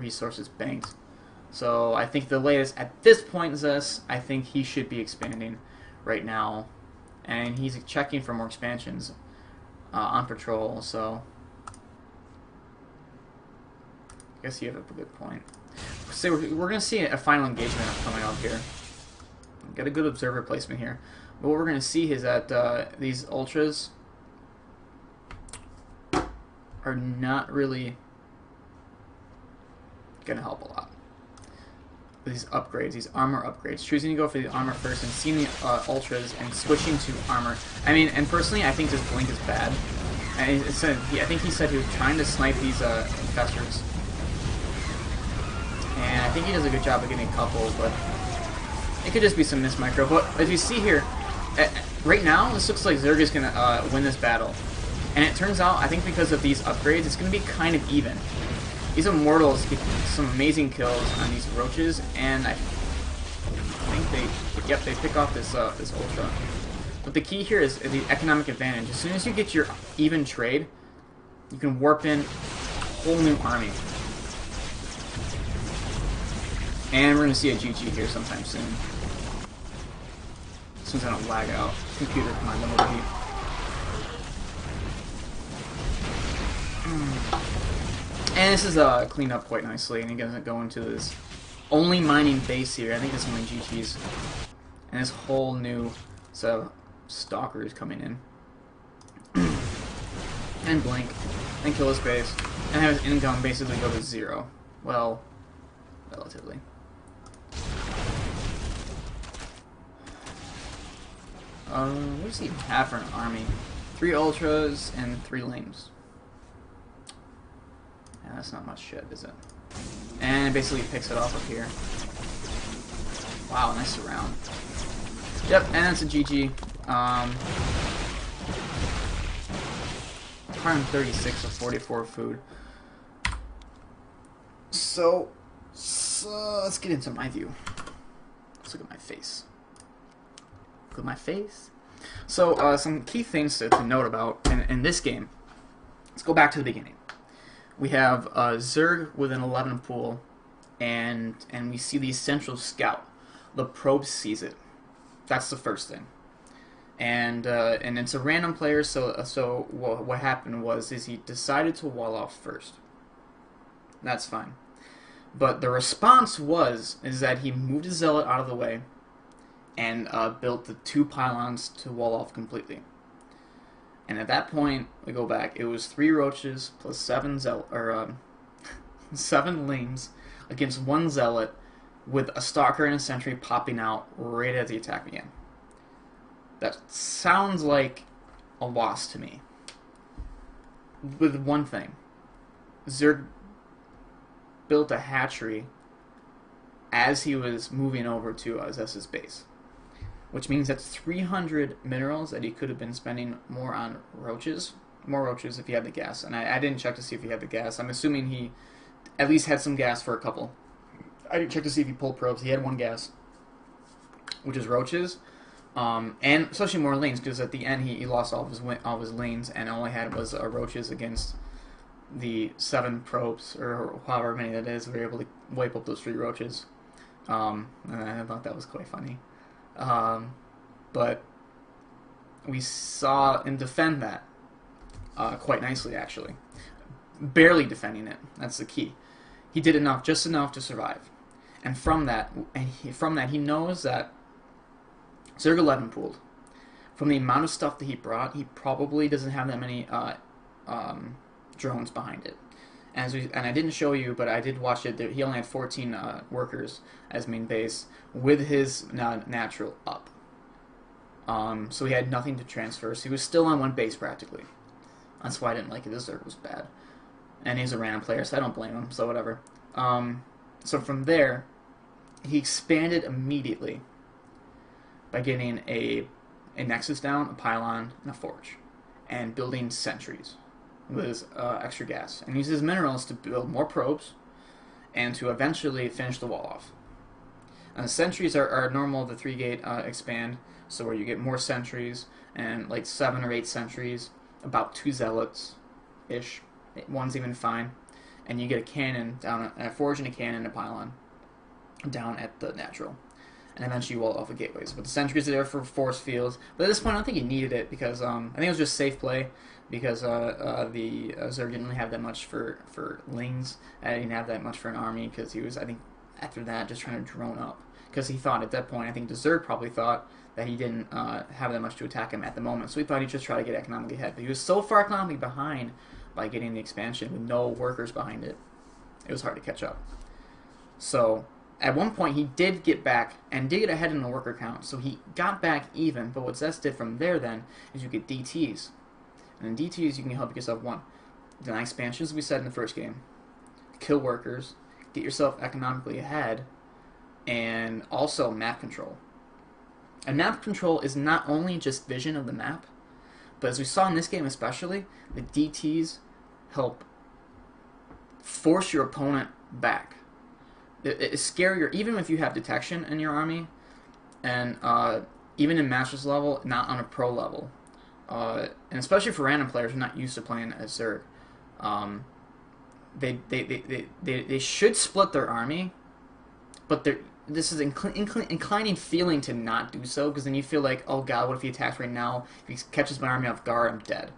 resources banked. So I think the latest at this point is this. I think he should be expanding right now, and he's checking for more expansions on patrol. So I guess you have a good point. So we're gonna see a final engagement coming up here. Get a good observer placement here. But what we're gonna see is that these ultras are not really gonna help a lot. These upgrades, these armor upgrades, choosing to go for the armor first and seeing the ultras and switching to armor. I mean, and personally, I think this blink is bad. And I think he said he was trying to snipe these infestors, and I think he does a good job of getting a couple, but it could just be some missed micro. But as you see here, right now, this looks like Zerg is gonna win this battle, and it turns out, I think because of these upgrades, it's gonna be kind of even. These Immortals get some amazing kills on these roaches, and I think they pick off this this ultra. But the key here is the economic advantage. As soon as you get your even trade, you can warp in a whole new army. And we're gonna see a GG here sometime soon. As soon as I don't lag out. Computer, come on, don't overheat. And this is cleaned up quite nicely, and he doesn't go into this only mining base here. I think this is only GG's. And this whole new set of stalkers coming in. And blink. And kill his base. And have his income basically go to 0. Well, relatively. What does he have for an army? 3 ultras and 3 lanes. Yeah, that's not much shit, is it? And it basically picks it off up here. Wow, nice surround. Yep, and that's a GG. 136 of 44 food. So let's get into my view. Let's look at my face. Look at my face. So some key things to note about in this game. Let's go back to the beginning. We have Zerg with an 11 pool, and we see the Central Scout. The probe sees it. That's the first thing. And it's a random player. So what happened was he decided to wall off first. That's fine. But the response is that he moved his zealot out of the way and built the 2 pylons to wall off completely. And at that point, we go back. It was 3 roaches plus 7 7 lanes against 1 zealot, with a stalker and a sentry popping out right as the attack began. That sounds like a loss to me. With one thing, Zerg built a hatchery as he was moving over to Zess's base, which means that's 300 minerals that he could have been spending more on roaches. More roaches if he had the gas. And I didn't check to see if he had the gas. I'm assuming he at least had some gas for a couple. I didn't check to see if he pulled probes. He had 1 gas, which is roaches. And especially more lanes, because at the end he lost all of his lanes, and all I had was roaches against the 7 probes, or however many that is. We were able to wipe up those 3 roaches. And I thought that was quite funny. But we saw him defend that quite nicely, actually. Barely defending it. That's the key. He did enough, just enough to survive. And from that, he knows that Zerg 11 pooled. From the amount of stuff that he brought, he probably doesn't have that many drones behind it. And I didn't show you, but I did watch it. He only had 14 workers as main base with his natural up. So he had nothing to transfer. So he was still on 1 base practically. That's why I didn't like it. This Zerg was bad. And he's a random player, so I don't blame him. So whatever. So from there, he expanded immediately by getting a nexus down, a pylon, and a forge, and building sentries with his extra gas, and uses minerals to build more probes and to eventually finish the wall off. And the sentries are normal, the 3-gate expand, so where you get more sentries, and like 7 or 8 sentries, about 2 zealots-ish, 1's even fine, and you get a cannon down, a forge and a cannon and a pylon down at the natural. And eventually you wall off the gateways. But the sentries are there for force fields. But at this point, I don't think he needed it because I think it was just safe play because the Zerg didn't really have that much for Lings. He didn't have that much for an army because he was, I think, after that, just trying to drone up. Because he thought at that point, I think the Zerg probably thought that he didn't have that much to attack him at the moment. So he thought he'd just try to get economically ahead. But he was so far economically behind by getting the expansion with no workers behind it. It was hard to catch up. So at one point, he did get back and did get ahead in the worker count. So he got back even, but what Zess did from there then is you get DTs. And in DTs, you can help yourself, one, deny expansions, as we said in the first game, kill workers, get yourself economically ahead, and also map control. And map control is not only just vision of the map, but as we saw in this game especially, the DTs help force your opponent back. It's scarier, even if you have detection in your army, and even in Masters level, not on a pro level. And especially for random players who are not used to playing as Zerg. They should split their army, but this is inclining feeling to not do so, because then you feel like, oh god, what if he attacks right now? If he catches my army off guard, I'm dead.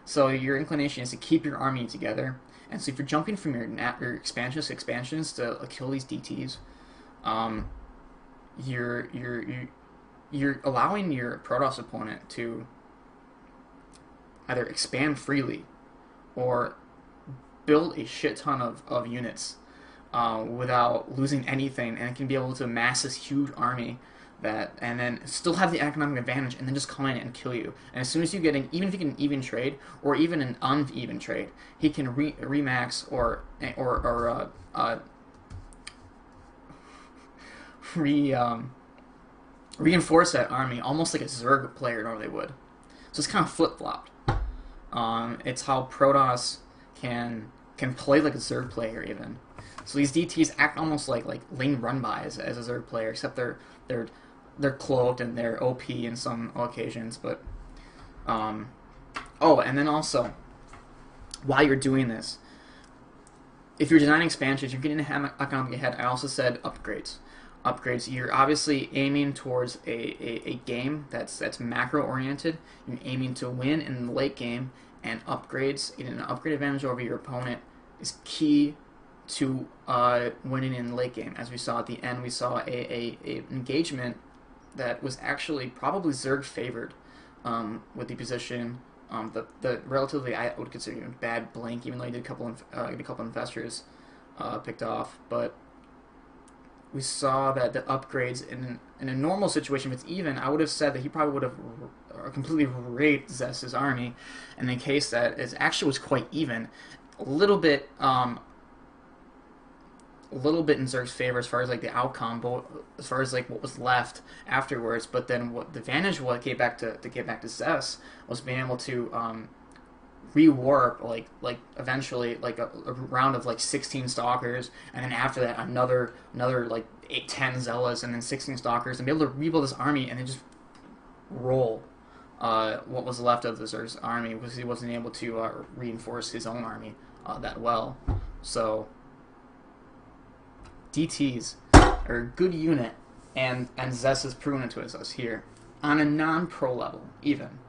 So your inclination is to keep your army together. And so if you're jumping from your expansions to expansions to kill these DTs, you're allowing your Protoss opponent to either expand freely or build a shit ton of units without losing anything, and it can be able to amass this huge army and then still have the economic advantage, and then just come in and kill you. And as soon as you get even if you get an even trade or even an uneven trade, he can remax or reinforce that army almost like a Zerg player normally would. So it's kind of flip flopped. It's how Protoss can play like a Zerg player even. So these DTs act almost like lane run-bys as a Zerg player, except they're cloaked and they're OP in some occasions. But oh, and then also while you're doing this, if you're designing expansions, you're getting economic ahead. I also said upgrades. Upgrades. You're obviously aiming towards a game that's macro oriented. You're aiming to win in the late game, and upgrades, getting an upgrade advantage over your opponent, is key to winning in the late game. As we saw at the end, we saw a engagement that was actually probably Zerg favored with the position. The relatively, I would consider him bad blink, even though he did a couple investors picked off. But we saw that the upgrades in a normal situation, if it's even, I would have said that he probably would have completely raped Zess's army. In the case that it actually was quite even, a little bit in Zerg's favor as far as like the outcome, but as far as like what was left afterwards. But then what the advantage was to get back to Zess was being able to rewarp like eventually like a round of like 16 stalkers, and then after that another like 10 zealots, and then 16 stalkers, and be able to rebuild this army and then just roll what was left of the Zerg's army, because he wasn't able to reinforce his own army that well. So DTs are a good unit, and Zess has proven it to us here on a non-pro level even.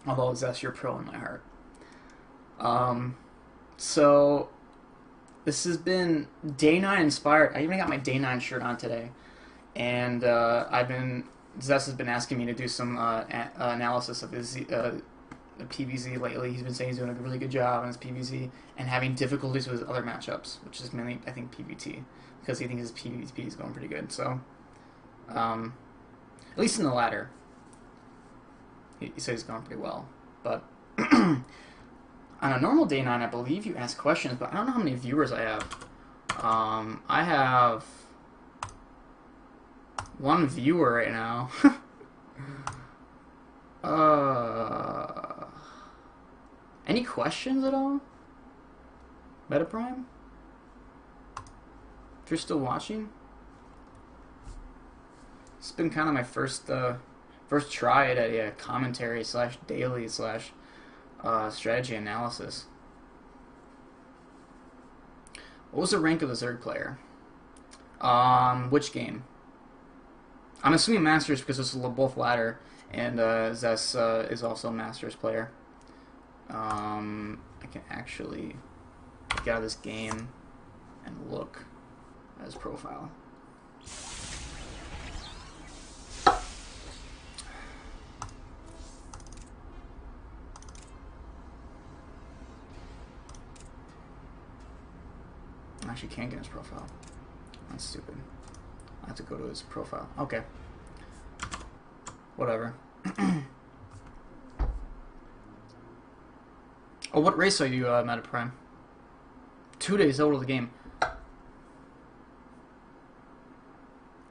Although Zess, you're pro in my heart. So this has been Day 9 inspired. I even got my Day 9 shirt on today, and Zess has been asking me to do some analysis of his PvZ lately. He's been saying he's doing a really good job on his PvZ and having difficulties with his other matchups, which is mainly, I think, PvT, because he thinks his PvP is going pretty good. So, at least in the latter, he says he's going pretty well. But on a normal Day 9, I believe you ask questions, but I don't know how many viewers I have. I have one viewer right now. Any questions at all? Metaprime? If you're still watching? It's been kind of my first try at a commentary / daily / strategy analysis. What was the rank of the Zerg player? Which game? I'm assuming Masters because it's both ladder, and Zess is also a Masters player. I can actually get out of this game and look at his profile. I actually can't get his profile. That's stupid. I have to go to his profile. Okay. Whatever. Oh, what race are you, Meta Prime? 2 days old of the game.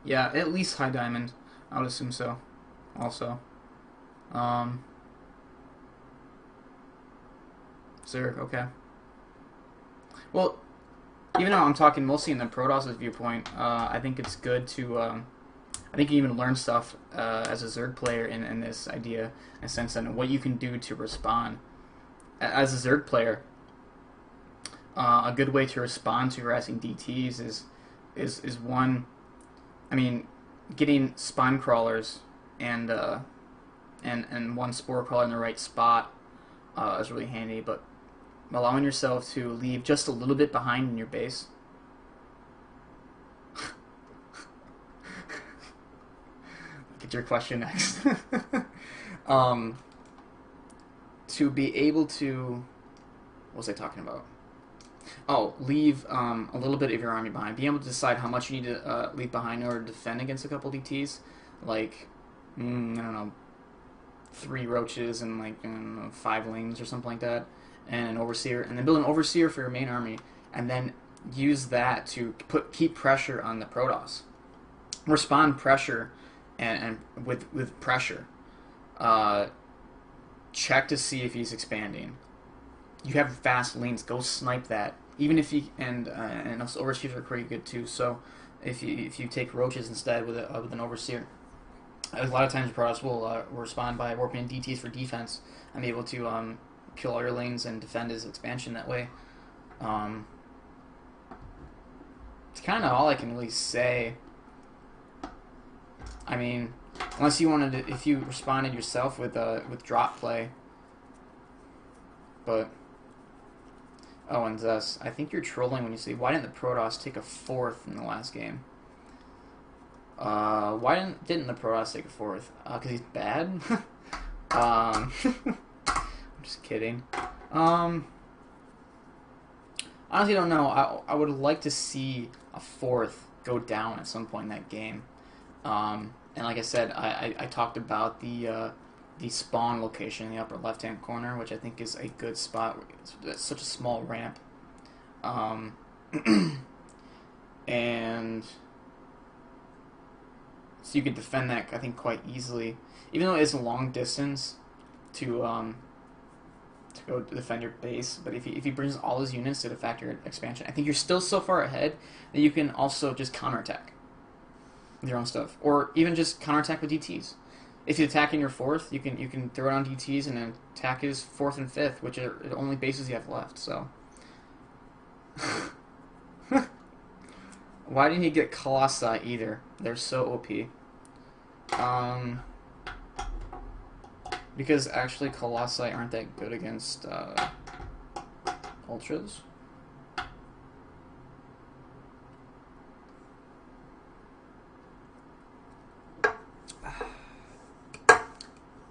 Yeah, at least high diamond. I would assume so. Also. Zerg, okay. Well, even though I'm talking mostly in the Protoss' viewpoint, I think it's good to, I think you even learn stuff as a Zerg player in this idea, in a sense, and what you can do to respond. As a Zerg player, a good way to respond to harassing DTs is one, I mean, getting spine crawlers and one spore crawler in the right spot is really handy, but allowing yourself to leave just a little bit behind in your base. Get your question next. To be able to... What was I talking about? Oh, leave a little bit of your army behind. Being able to decide how much you need to leave behind in order to defend against a couple DTs. Like, I don't know, 3 roaches and like 5 lanes or something like that. And an overseer, and then build an overseer for your main army, and then use that to keep pressure on the Protoss. Respond pressure, and with pressure. Check to see if he's expanding. You have fast lanes, go snipe that. Even if you and those overseers are pretty good too. So if you take roaches instead with an overseer, a lot of times Protoss will respond by warping DTs for defense and be able to kill all your lanes and defend his expansion that way. It's kind of all I can really say. I mean, unless you wanted to, if you responded yourself with drop play. But oh, and Zess, I think you're trolling when you say, why didn't the Protoss take a 4th in the last game? Why didn't the Protoss take a 4th? Because he's bad. I'm just kidding. Honestly, don't know. I would like to see a 4th go down at some point in that game. And like I said, I talked about the spawn location in the upper left-hand corner, which I think is a good spot. It's such a small ramp. And so you could defend that, I think, quite easily. Even though it is a long distance to go defend your base, but if he brings all his units to defend your expansion, I think you're still so far ahead that you can also just counterattack with your own stuff, or even just counterattack with DTs. If you attack in your 4th, you can throw it on DTs and then attack his 4th and 5th, which are the only bases you have left. So, why didn't he get Colossi either? They're so OP. Because actually Colossi aren't that good against Ultras.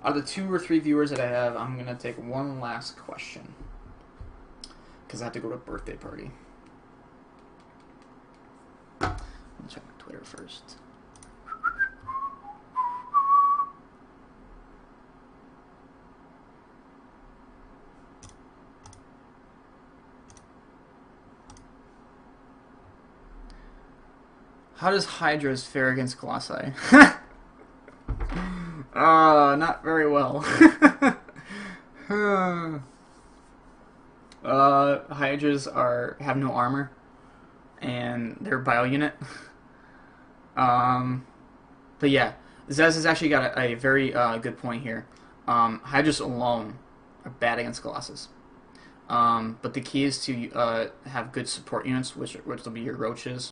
Out of the 2 or 3 viewers that I have, I'm going to take one last question. Because I have to go to a birthday party. Let me check my Twitter first. How does Hydras fare against Colossi? Not very well. Hydras have no armor, and they're bio unit. But yeah, Zez has actually got a very good point here. Hydras alone are bad against Colossus. But the key is to have good support units, which will be your roaches.